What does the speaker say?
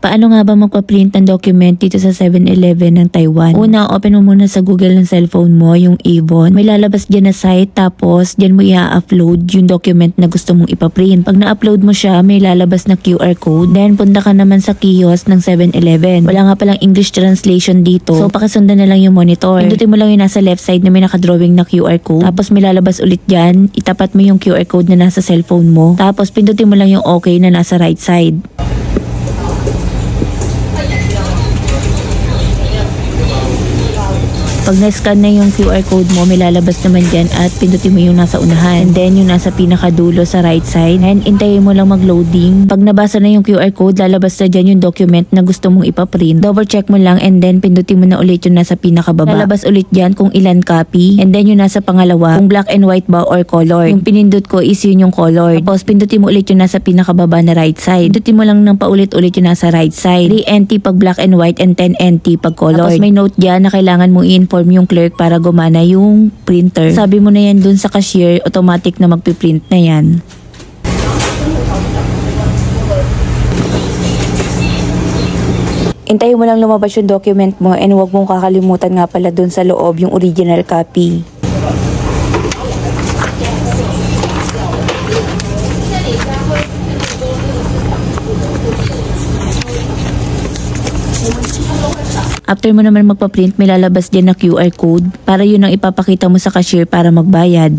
Paano nga ba magpa-print ng document dito sa 7-Eleven ng Taiwan? Una, open mo muna sa Google ng cellphone mo, yung Avon. May lalabas dyan na site, tapos dyan mo i-upload yung document na gusto mong ipa-print. Pag na-upload mo siya, may lalabas na QR code. Then, punta ka naman sa kiosk ng 7-Eleven. Wala nga palang English translation dito. So, pakisundan na lang yung monitor. Pindutin mo lang yung nasa left side na may nakadrawing na QR code. Tapos, may lalabas ulit dyan. Itapat mo yung QR code na nasa cellphone mo. Tapos, pindutin mo lang yung OK na nasa right side. Pag na-scan na yung QR code mo, may lalabas naman dyan at pindutin mo yung nasa unahan. And then yung nasa pinakadulo sa right side. And intayin mo lang mag-loading. Pag nabasa na yung QR code, lalabas na dyan yung document na gusto mong ipaprint. Double check mo lang and then pindutin mo na ulit yung nasa pinakababa. Lalabas ulit dyan kung ilan copy. And then yung nasa pangalawa, kung black and white ba or color. Yung pinindot ko is yun yung color. Tapos pindutin mo ulit yung nasa pinakababa na right side. Pindutin mo lang ng paulit-ulit yung nasa right side. 3 NT pag black and white and 10 NT pag color. Tapos may note dyan na kailangan mo i-inform yung clerk para gumana yung printer. Sabi mo na yan dun sa cashier, automatic na magpiprint na yan. Intayin mo lang lumabas yung document mo and huwag mong kakalimutan nga pala dun sa loob yung original copy. After mo naman magpa-print, may lalabas din na QR code para yun ang ipapakita mo sa cashier para magbayad.